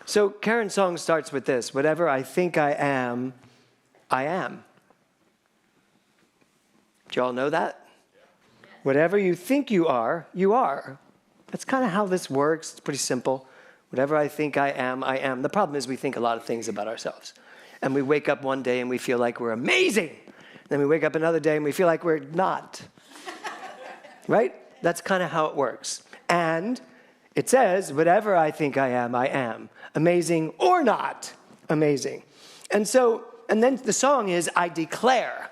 So Karen's song starts with this: whatever I think I am, I am. Do you all know that? Whatever you think you are, you are. That's kind of how this works. It's pretty simple. Whatever I think I am, I am. The problem is we think a lot of things about ourselves. And we wake up one day and we feel like we're amazing. Then we wake up another day and we feel like we're not. Right? That's kind of how it works. And it says, whatever I think I am, I am. Amazing or not amazing. And then the song is, I declare.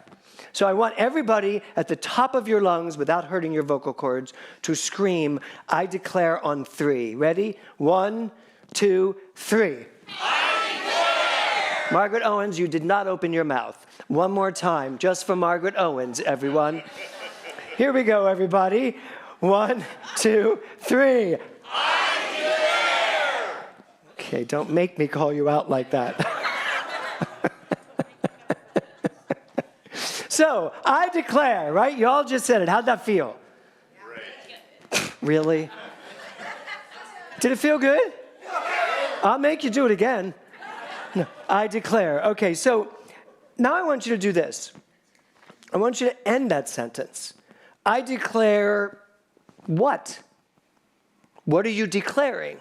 So I want everybody at the top of your lungs, without hurting your vocal cords, to scream, I declare on 3. Ready? 1, 2, 3. I declare! Margaret Owens, you did not open your mouth. One more time, just for Margaret Owens, everyone. Here we go, everybody. 1, 2, 3. I declare! Okay, don't make me call you out like that. So, I declare, right? You all just said it. How'd that feel? Great. Really? Did it feel good? I'll make you do it again. No, I declare. Okay, so now I want you to do this. I want you to end that sentence. I declare what? What are you declaring?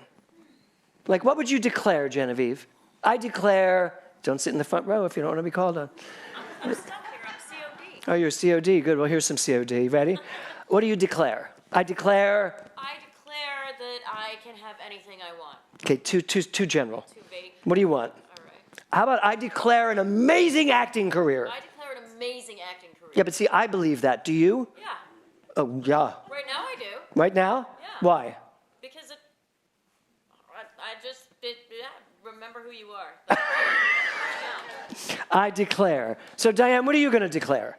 Like, what would you declare, Genevieve? I declare, don't sit in the front row if you don't want to be called on. I'm stuck here. I'm COD. Oh, you're COD. Good. Well, here's some COD. Ready? What do you declare? I declare that I can have anything I want. Okay, too general. Too vague. What do you want? All right. How about I declare an amazing acting career? I declare an amazing acting career. Yeah, but see, I believe that. Do you? Yeah. Oh, yeah. Right now I do. Right now? Yeah. Why? Because remember who you are. I declare. So, Diane, what are you going to declare?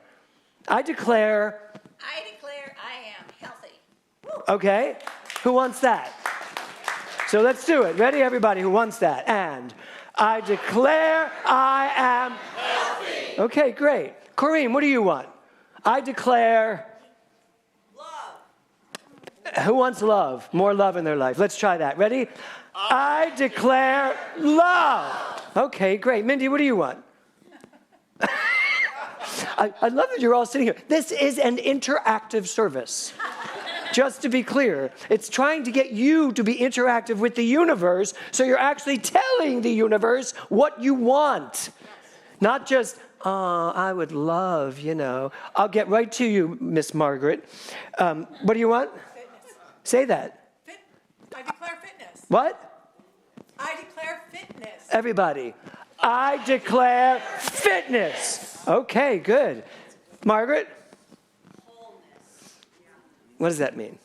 I declare I am healthy. Okay. Who wants that? So let's do it. Ready, everybody who wants that? And I declare I am Healthy. Okay, great. Corinne, what do you want? I declare Love. Who wants love? More love in their life. Let's try that. Ready? I declare love. Okay, great. Mindy, what do you want? I love that you're all sitting here. This is an interactive service. Just to be clear, it's trying to get you to be interactive with the universe, so you're actually telling the universe what you want. Not just, I would love, I'll get right to you, Miss Margaret. What do you want? Fitness. Say that. I declare fitness. What? I declare fitness. Everybody. I declare fitness. Okay, good. Margaret? Wholeness. What does that mean?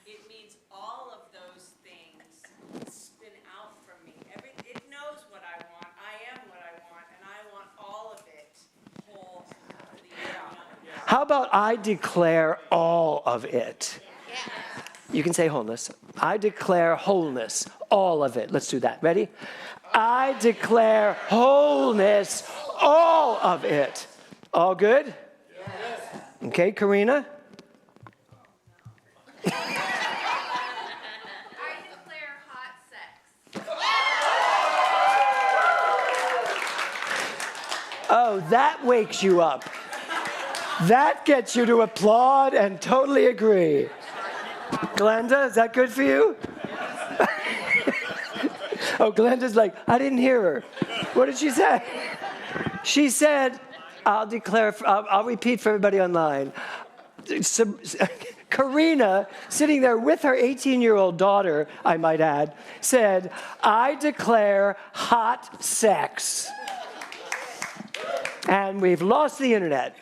It means all of those things spin out from me. It knows what I want. I am what I want, and I want all of it whole. How about I declare all of it? You can say wholeness. I declare wholeness, all of it. Let's do that. Ready? I declare wholeness, all of it. All good? Yes. Okay, Karina? I declare hot sex. Oh, that wakes you up. That gets you to applaud and totally agree. Glenda, is that good for you? Oh, Glenda's like, I didn't hear her. What did she say? She said, I'll repeat for everybody online. Karina, sitting there with her 18-year-old daughter, I might add, said, I declare hot sex. And we've lost the internet.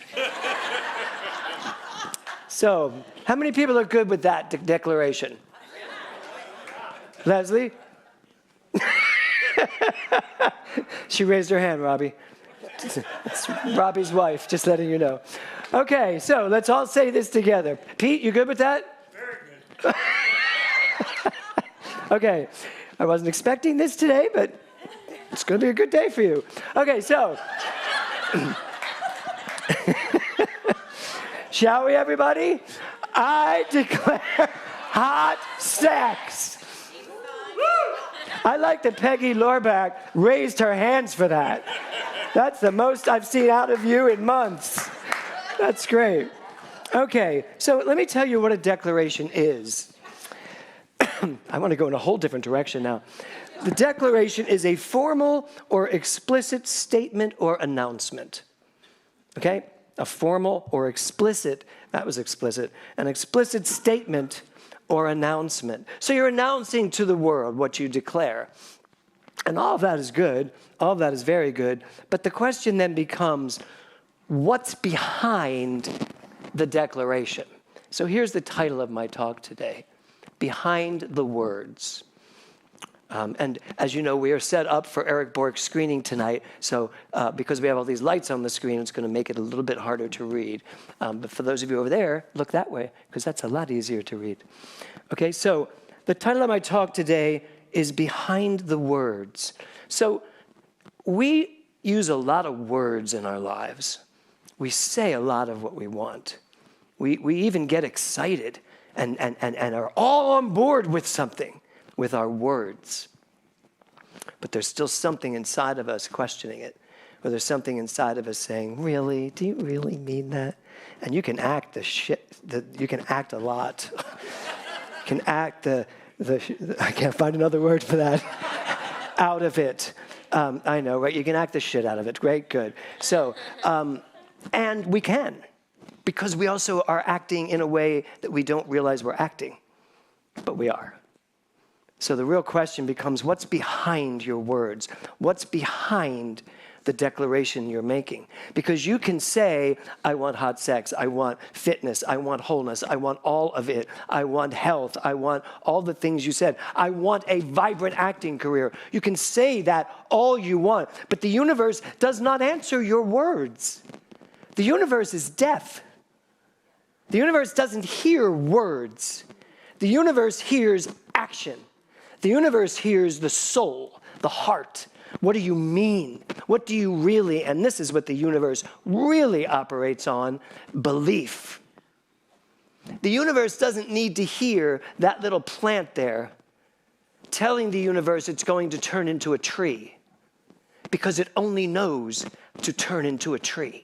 So, how many people are good with that declaration? Leslie? She raised her hand, Robbie. It's Robbie's wife, just letting you know. Okay, so let's all say this together. Pete, you good with that? Very good. Okay, I wasn't expecting this today, but it's going to be a good day for you. Okay, so. Shall we, everybody? I declare hot sex. I like that Peggy Lorbach raised her hands for that. That's the most I've seen out of you in months. That's great. Okay, so let me tell you what a declaration is. I want to go in a whole different direction now. The declaration is a formal or explicit statement or announcement. Okay? A formal or explicit, that was explicit, an explicit statement or announcement. So you're announcing to the world what you declare. And all of that is good. All of that is very good. But the question then becomes, what's behind the declaration? So here's the title of my talk today, Behind the Words. And as you know, we are set up for Eric Bork's screening tonight. So because we have all these lights on the screen, it's going to make it a little bit harder to read. But for those of you over there, look that way, because that's a lot easier to read. Okay, so the title of my talk today is Behind the Words. So we use a lot of words in our lives. We say a lot of what we want. We even get excited and are all on board with something with our words. But there's still something inside of us questioning it. Or there's something inside of us saying, really? Do you really mean that? And you can act you can act a lot. You can act I can't find another word for that, out of it. I know, right? You can act the shit out of it. Great, good. So, and we can, because we also are acting in a way that we don't realize we're acting, but we are. So the real question becomes, what's behind your words? What's behind the declaration you're making? Because you can say, I want hot sex, I want fitness, I want wholeness, I want all of it, I want health, I want all the things you said, I want a vibrant acting career. You can say that all you want, but the universe does not answer your words. The universe is deaf. The universe doesn't hear words. The universe hears action. The universe hears the soul, the heart. What do you mean? What do you really, and this is what the universe really operates on, belief. The universe doesn't need to hear that little plant there telling the universe it's going to turn into a tree, because it only knows to turn into a tree.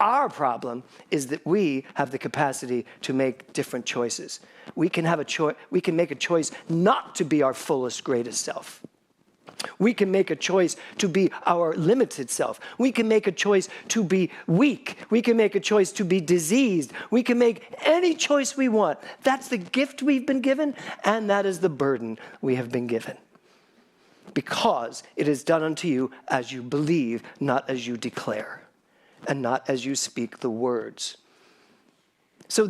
Our problem is that we have the capacity to make different choices. We can make a choice not to be our fullest, greatest self. We can make a choice to be our limited self. We can make a choice to be weak. We can make a choice to be diseased. We can make any choice we want. That's the gift we've been given, and that is the burden we have been given. Because it is done unto you as you believe, not as you declare, and not as you speak the words. So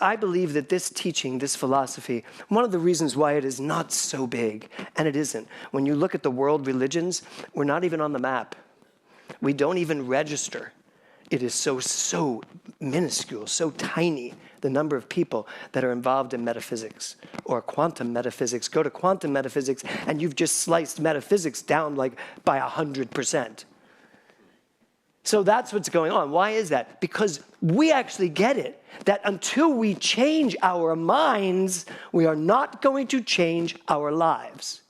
I believe that this teaching, this philosophy, one of the reasons why it is not so big, and it isn't. When you look at the world religions, we're not even on the map. We don't even register. It is so minuscule, so tiny, the number of people that are involved in metaphysics or quantum metaphysics. Go to quantum metaphysics, and you've just sliced metaphysics down like by 100%. So that's what's going on. Why is that? Because we actually get it, that until we change our minds, we are not going to change our lives.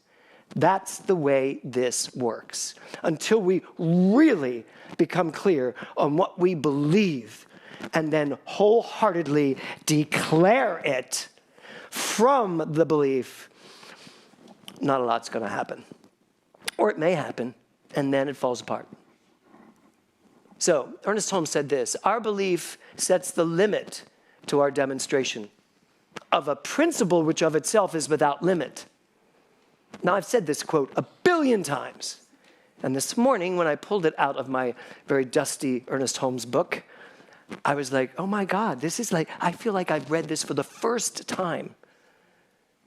That's the way this works. Until we really become clear on what we believe and then wholeheartedly declare it from the belief, not a lot's going to happen. Or it may happen, and then it falls apart. So, Ernest Holmes said this, our belief sets the limit to our demonstration of a principle which of itself is without limit. Now, I've said this quote 1 billion times. And this morning, when I pulled it out of my very dusty Ernest Holmes book, I was like, oh my God, this is like, I feel like I've read this for the first time.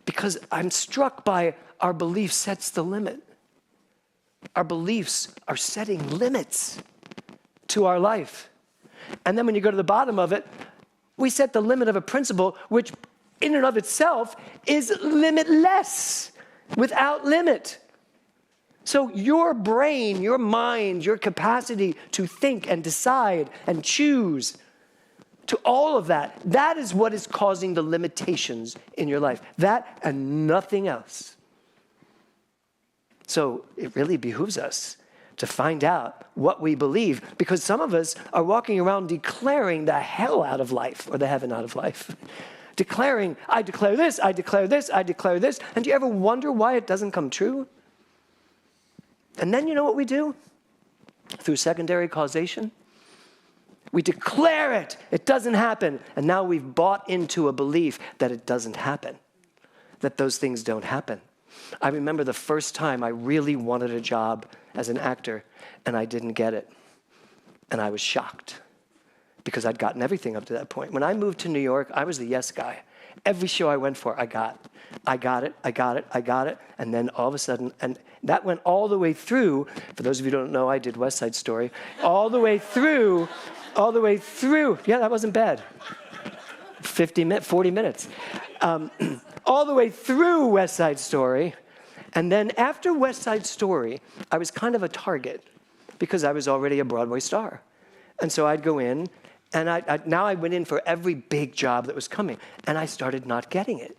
Because I'm struck by our belief sets the limit. Our beliefs are setting limits to our life. And then when you go to the bottom of it, we set the limit of a principle which in and of itself is limitless, without limit. So your brain, your mind, your capacity to think and decide and choose, to all of that, that is what is causing the limitations in your life. That and nothing else. So it really behooves us to find out what we believe, because some of us are walking around declaring the hell out of life or the heaven out of life. Declaring, I declare this, I declare this, I declare this. And do you ever wonder why it doesn't come true? And then you know what we do? Through secondary causation, we declare it. It doesn't happen. And now we've bought into a belief that it doesn't happen, that those things don't happen. I remember the first time I really wanted a job as an actor, and I didn't get it. And I was shocked, because I'd gotten everything up to that point. When I moved to New York, I was the yes guy. Every show I went for, I got it. And then all of a sudden, and that went all the way through, for those of you who don't know, I did West Side Story, all the way through, yeah, that wasn't bad. 40 minutes. All the way through West Side Story. And then after West Side Story, I was kind of a target because I was already a Broadway star. And so I'd go in, and now I went in for every big job that was coming, and I started not getting it.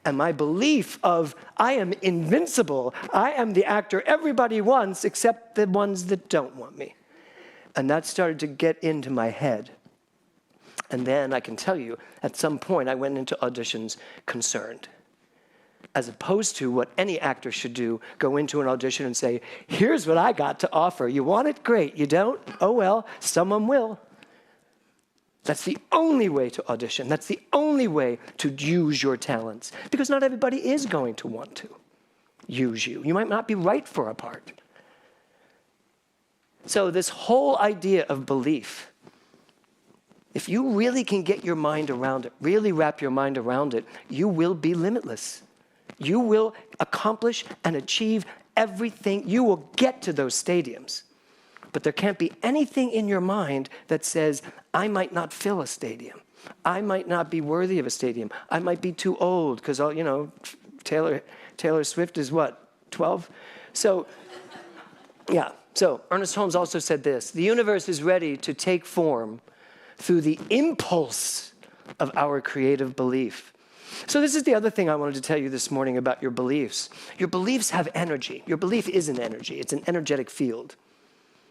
And my belief of, I am invincible, I am the actor everybody wants except the ones that don't want me. And that started to get into my head. And then I can tell you, at some point I went into auditions concerned. As opposed to what any actor should do, go into an audition and say, here's what I got to offer. You want it? Great. You don't? Oh well, someone will. That's the only way to audition. That's the only way to use your talents. Because not everybody is going to want to use you. You might not be right for a part. So this whole idea of belief, if you really can get your mind around it, really wrap your mind around it, you will be limitless. You will accomplish and achieve everything. You will get to those stadiums. But there can't be anything in your mind that says, I might not fill a stadium. I might not be worthy of a stadium. I might be too old because, you know, Taylor Swift is what, 12? So, yeah. So Ernest Holmes also said this: the universe is ready to take form through the impulse of our creative belief. So this is the other thing I wanted to tell you this morning about your beliefs. Your beliefs have energy. Your belief is an energy. It's an energetic field.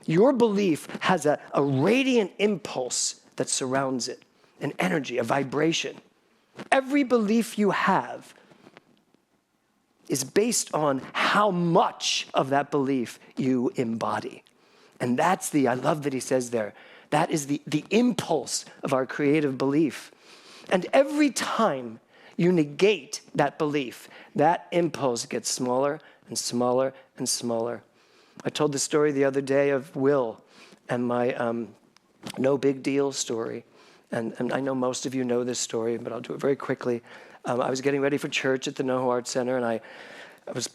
Your belief has a radiant impulse that surrounds it, an energy, a vibration. Every belief you have is based on how much of that belief you embody. And that's I love that he says there, that is the impulse of our creative belief. And every time you negate that belief, that impulse gets smaller and smaller and smaller. I told the story the other day of Will and my no big deal story. And I know most of you know this story, but I'll do it very quickly. I was getting ready for church at the NoHo Art Center, and I was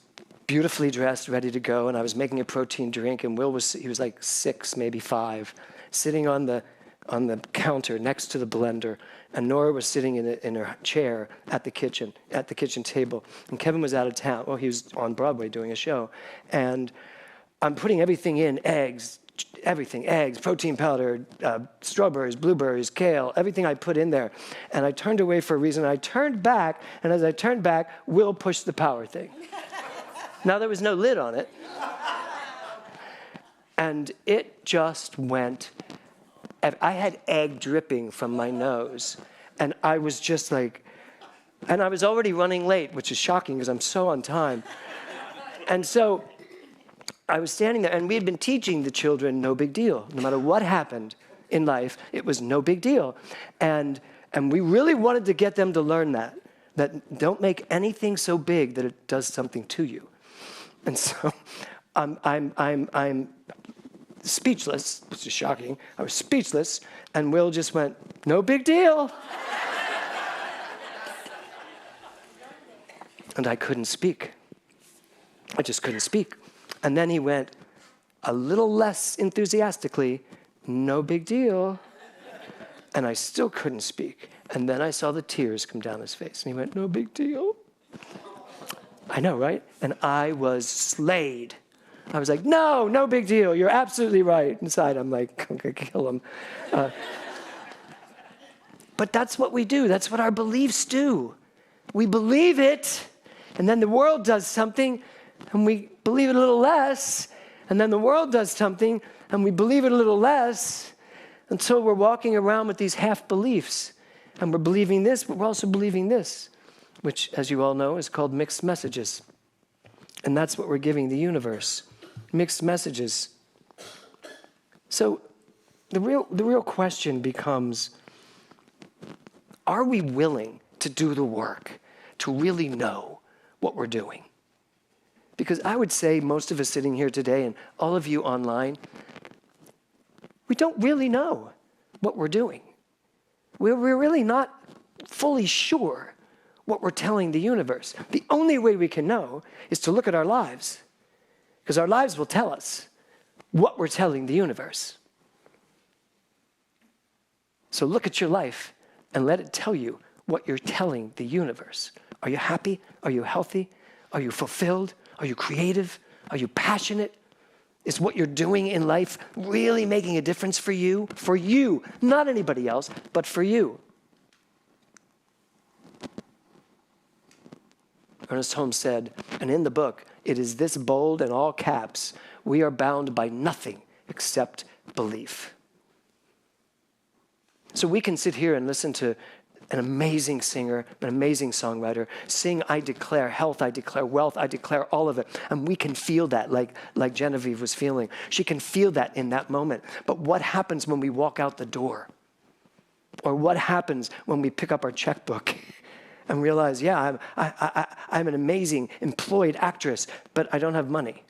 beautifully dressed, ready to go, and I was making a protein drink, and he was like 6, maybe 5, sitting on the counter next to the blender, and Nora was sitting in her chair at the kitchen table, and Kevin was out of town. Well, he was on Broadway doing a show, and I'm putting everything in, eggs, protein powder, strawberries, blueberries, kale, everything I put in there. And I turned away for a reason. I turned back, and as I turned back, Will pushed the power thing. Now, there was no lid on it. And it just went. I had egg dripping from my nose. And I was just like, and I was already running late, which is shocking because I'm so on time. And so I was standing there, and we had been teaching the children no big deal. No matter what happened in life, it was no big deal. And we really wanted to get them to learn that don't make anything so big that it does something to you. And so I'm speechless, which is shocking. I was speechless, and Will just went, no big deal. And I couldn't speak. I just couldn't speak. And then he went a little less enthusiastically, no big deal. And I still couldn't speak. And then I saw the tears come down his face. And he went, no big deal. I know, right? And I was slayed. I was like, no big deal. You're absolutely right. Inside, I'm like, I'm going to kill him. But that's what we do. That's what our beliefs do. We believe it. And then the world does something, and we believe it a little less, and then the world does something, and we believe it a little less, until we're walking around with these half beliefs. And we're believing this, but we're also believing this, which, as you all know, is called mixed messages. And that's what we're giving the universe, mixed messages. So the real question becomes, are we willing to do the work to really know what we're doing? Because I would say most of us sitting here today and all of you online, we don't really know what we're doing. We're really not fully sure what we're telling the universe. The only way we can know is to look at our lives, because our lives will tell us what we're telling the universe. So look at your life and let it tell you what you're telling the universe. Are you happy? Are you healthy? Are you fulfilled? Are you creative? Are you passionate? Is what you're doing in life really making a difference for you? For you, not anybody else, but for you. Ernest Holmes said, and in the book, it is this bold in all caps, we are bound by nothing except belief. So we can sit here and listen to an amazing singer, an amazing songwriter, sing, I declare health, I declare wealth, I declare all of it. And we can feel that like Genevieve was feeling. She can feel that in that moment. But what happens when we walk out the door? Or what happens when we pick up our checkbook and realize, yeah, I'm an amazing employed actress, but I don't have money.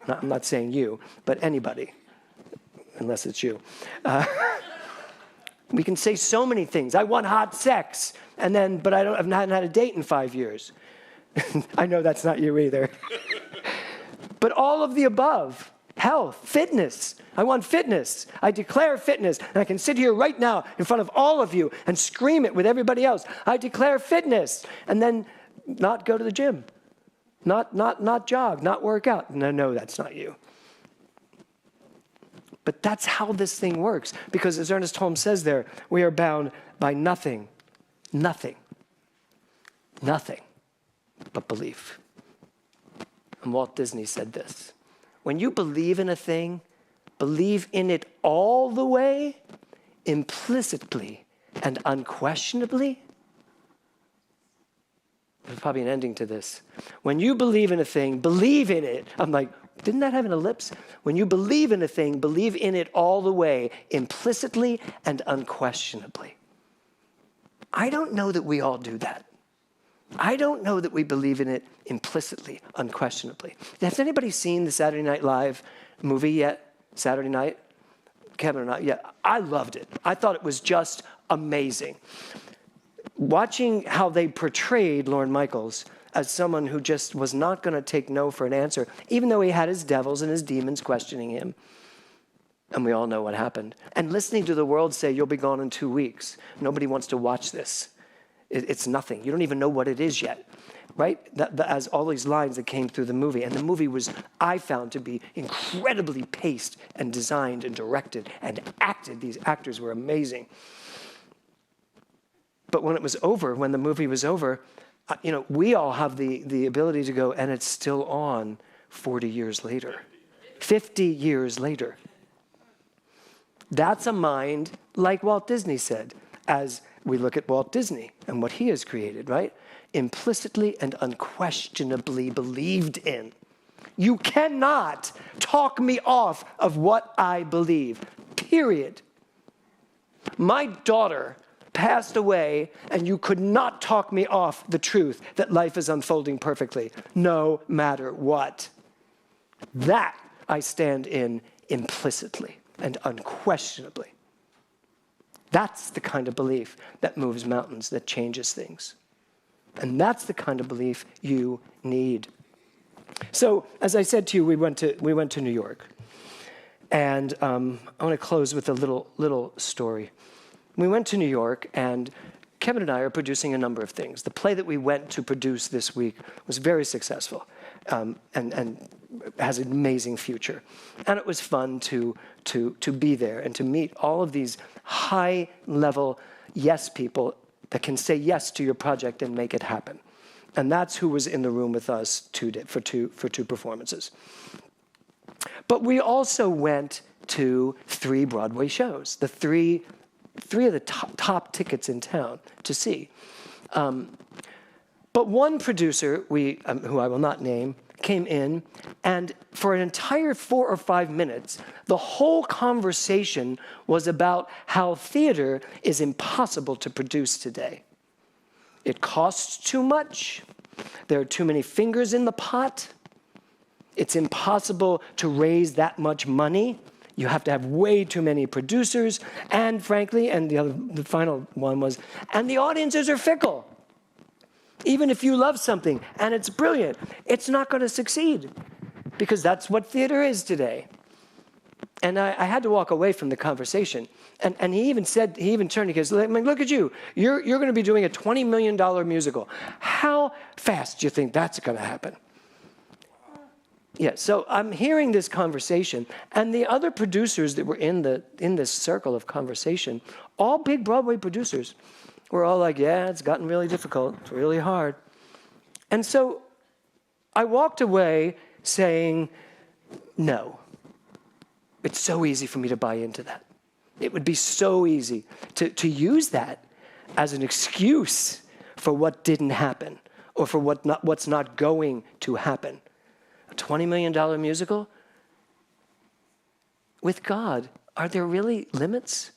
I'm not saying you, but anybody, unless it's you. We can say so many things. I want hot sex, but I've not had a date in 5 years. I know that's not you either. But all of the above, health, fitness. I want fitness. I declare fitness. And I can sit here right now in front of all of you and scream it with everybody else. I declare fitness. And then not go to the gym. Not jog, not work out. No, that's not you. But that's how this thing works. Because as Ernest Holmes says there, we are bound by nothing but belief. And Walt Disney said this, when you believe in a thing, believe in it all the way, implicitly and unquestionably. There's probably an ending to this. When you believe in a thing, believe in it. I'm like, didn't that have an ellipse? When you believe in a thing, believe in it all the way, implicitly and unquestionably. I don't know that we all do that. I don't know that we believe in it implicitly, unquestionably. Has anybody seen the Saturday Night Live movie yet? Saturday night? Kevin or not? Yeah, I loved it. I thought it was just amazing. Watching how they portrayed Lorne Michaels as someone who just was not going to take no for an answer, even though he had his devils and his demons questioning him. And we all know what happened. And listening to the world say, you'll be gone in 2 weeks. Nobody wants to watch this. It's nothing. You don't even know what it is yet, right? As all these lines that came through the movie. And the movie was, I found, to be incredibly paced and designed and directed and acted. These actors were amazing. But when it was over, when the movie was over, we all have the ability to go, and it's still on 40 years later, 50 years later. That's a mind like Walt Disney said, as we look at Walt Disney and what he has created, right? Implicitly and unquestionably believed in. You cannot talk me off of what I believe, period. My daughter passed away, and you could not talk me off the truth that life is unfolding perfectly, no matter what. That I stand in implicitly and unquestionably. That's the kind of belief that moves mountains, that changes things. And that's the kind of belief you need. So, as I said to you, we went to New York. And I want to close with a little story. We went to New York, and Kevin and I are producing a number of things. The play that we went to produce this week was very successful and has an amazing future. And it was fun to be there and to meet all of these high-level yes people that can say yes to your project and make it happen. And that's who was in the room with us for two performances. But we also went to 3 Broadway shows, the three of the top tickets in town to see. But one producer, who I will not name, came in, and for an entire 4 or 5 minutes, the whole conversation was about how theater is impossible to produce today. It costs too much. There are too many fingers in the pot. It's impossible to raise that much money. You have to have way too many producers. And frankly, and the final one was, and the audiences are fickle. Even if you love something and it's brilliant, it's not going to succeed because that's what theater is today. And I had to walk away from the conversation. And he even turned, he goes, look at you. You're going to be doing a $20 million musical. How fast do you think that's going to happen? Yeah, so I'm hearing this conversation, and the other producers that were in this circle of conversation, all big Broadway producers, were all like, yeah, it's gotten really difficult. It's really hard. And so I walked away saying, no. It's so easy for me to buy into that. It would be so easy to use that as an excuse for what didn't happen or for what's not going to happen. A $20 million musical? With God, are there really limits?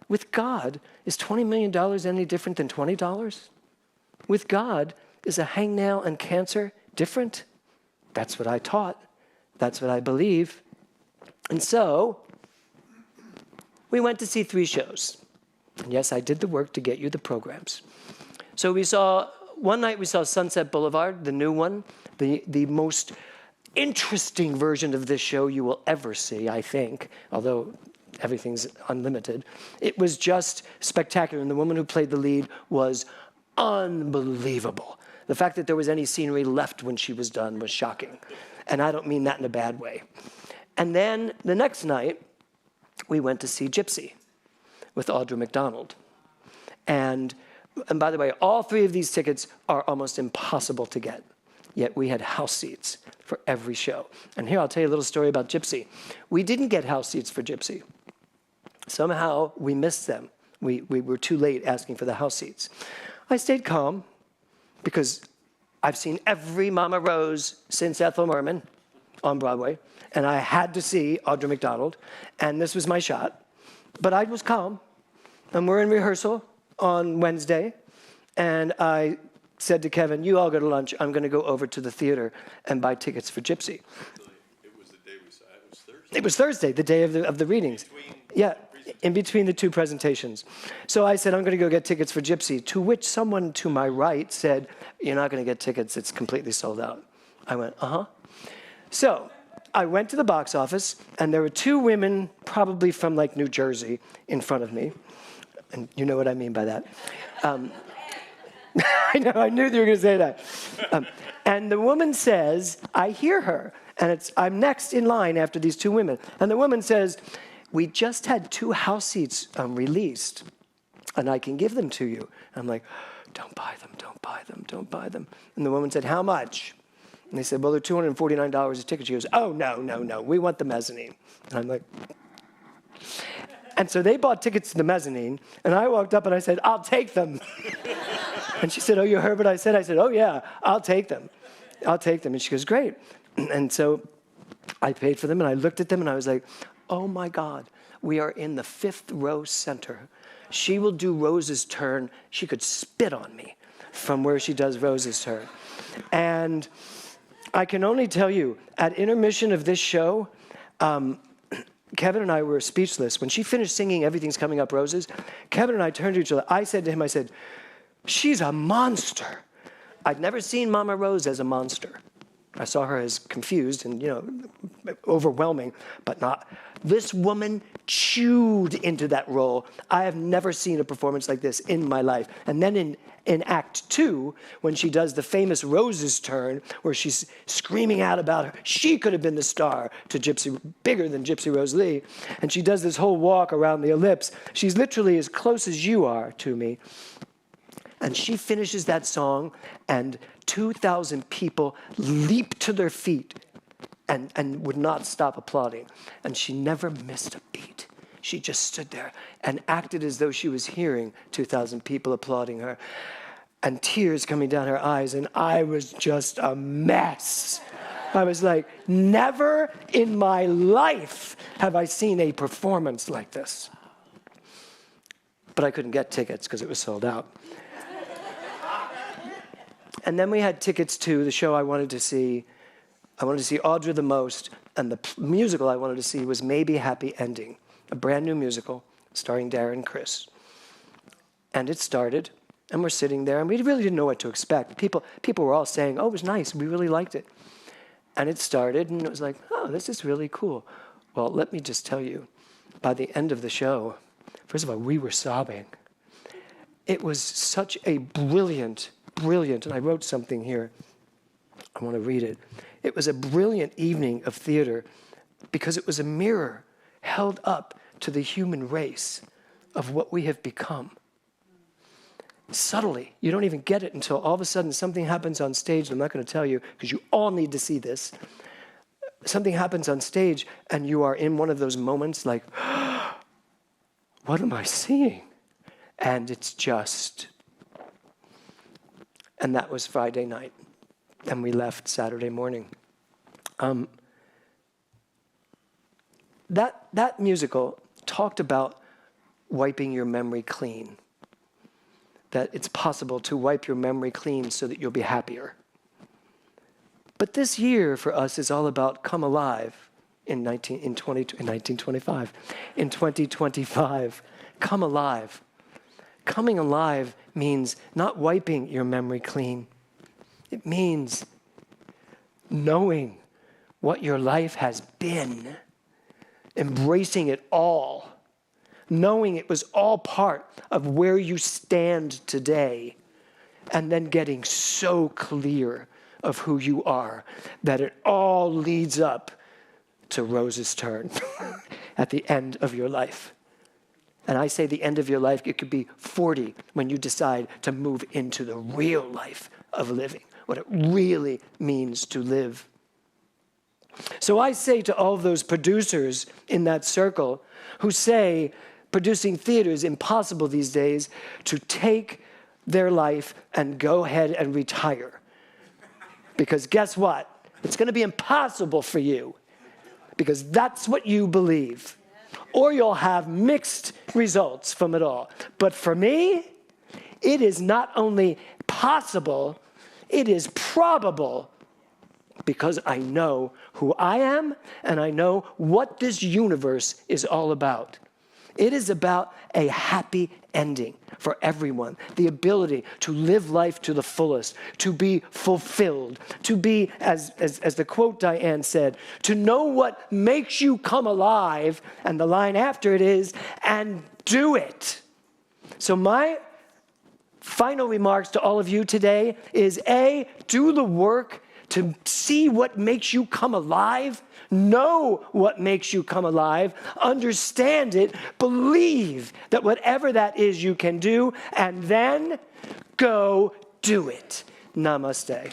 With God, is $20 million any different than $20? With God, is a hangnail and cancer different? That's what I taught. That's what I believe. And so, we went to see 3 shows. And yes, I did the work to get you the programs. So one night we saw Sunset Boulevard, the new one, the most interesting version of this show you will ever see, I think, although everything's unlimited. It was just spectacular, and the woman who played the lead was unbelievable. The fact that there was any scenery left when she was done was shocking, and I don't mean that in a bad way. And then the next night, we went to see Gypsy with Audra McDonald. And by the way, all 3 of these tickets are almost impossible to get, yet we had house seats for every show. And here, I'll tell you a little story about Gypsy. We didn't get house seats for Gypsy. Somehow, we missed them. We were too late asking for the house seats. I stayed calm because I've seen every Mama Rose since Ethel Merman on Broadway, and I had to see Audra McDonald, and this was my shot. But I was calm, and we're in rehearsal on Wednesday, and I said to Kevin, you all go to lunch. I'm going to go over to the theater and buy tickets for Gypsy. It was the day we saw it. It was Thursday. It was Thursday, the day of the readings. Yeah, in between the 2 presentations. So I said, I'm going to go get tickets for Gypsy, to which someone to my right said, you're not going to get tickets. It's completely sold out. I went, uh-huh. So I went to the box office, and there were 2 women, probably from like New Jersey, in front of me. And you know what I mean by that. I know, I knew you were going to say that. And the woman says, I hear her, and I'm next in line after these 2 women. And the woman says, we just had 2 house seats released, and I can give them to you. And I'm like, don't buy them, don't buy them, don't buy them. And the woman said, how much? And they said, well, they're $249 a ticket. She goes, oh, no, we want the mezzanine. And I'm like, and so they bought tickets to the mezzanine, and I walked up and I said, I'll take them. And she said, oh, you heard what I said? I said, oh, yeah, I'll take them. I'll take them. And she goes, great. And so I paid for them, and I looked at them, and I was like, oh, my God, we are in the 5th row center. She will do Rose's turn. She could spit on me from where she does Rose's turn. And I can only tell you, at intermission of this show, Kevin and I were speechless. When she finished singing Everything's Coming Up Roses, Kevin and I turned to each other. I said to him, I said, she's a monster. I'd never seen Mama Rose as a monster. I saw her as confused and, overwhelming, but not. This woman chewed into that role. I have never seen a performance like this in my life. And then in Act 2, when she does the famous Rose's turn, where she's screaming out about her, she could have been the star to Gypsy, bigger than Gypsy Rose Lee. And she does this whole walk around the ellipse. She's literally as close as you are to me. And she finishes that song, and 2,000 people leaped to their feet and would not stop applauding. And she never missed a beat. She just stood there and acted as though she was hearing 2,000 people applauding her, and tears coming down her eyes, and I was just a mess. I was like, never in my life have I seen a performance like this. But I couldn't get tickets because it was sold out. And then we had tickets to the show I wanted to see. I wanted to see Audra the most, and the musical I wanted to see was Maybe Happy Ending, a brand new musical starring Darren Criss. And it started, and we're sitting there, and we really didn't know what to expect. People were all saying, oh, it was nice, we really liked it. And it started, and it was like, oh, this is really cool. Well, let me just tell you, by the end of the show, first of all, we were sobbing. It was such a brilliant, and I wrote something here. I want to read it. It was a brilliant evening of theater because it was a mirror held up to the human race of what we have become. Subtly, you don't even get it until all of a sudden something happens on stage. I'm not going to tell you because you all need to see this. Something happens on stage and you are in one of those moments like, what am I seeing? And it's just... And that was Friday night. And we left Saturday morning. That musical talked about wiping your memory clean. That it's possible to wipe your memory clean so that you'll be happier. But this year for us is all about come alive in 2025. In 2025, come alive. Coming alive means not wiping your memory clean. It means knowing what your life has been, embracing it all, knowing it was all part of where you stand today, and then getting so clear of who you are that it all leads up to Rose's turn at the end of your life. And I say the end of your life, it could be 40 when you decide to move into the real life of living, what it really means to live. So I say to all of those producers in that circle who say producing theater is impossible these days, to take their life and go ahead and retire. Because guess what? It's going to be impossible for you because that's what you believe. Or you'll have mixed results from it all. But for me, it is not only possible, it is probable because I know who I am and I know what this universe is all about. It is about a happy ending for everyone, the ability to live life to the fullest, to be fulfilled, to be, as the quote Diane said, to know what makes you come alive, and the line after it is, and do it. So my final remarks to all of you today is A, do the work to see what makes you come alive, know what makes you come alive, understand it, believe that whatever that is you can do, and then go do it. Namaste.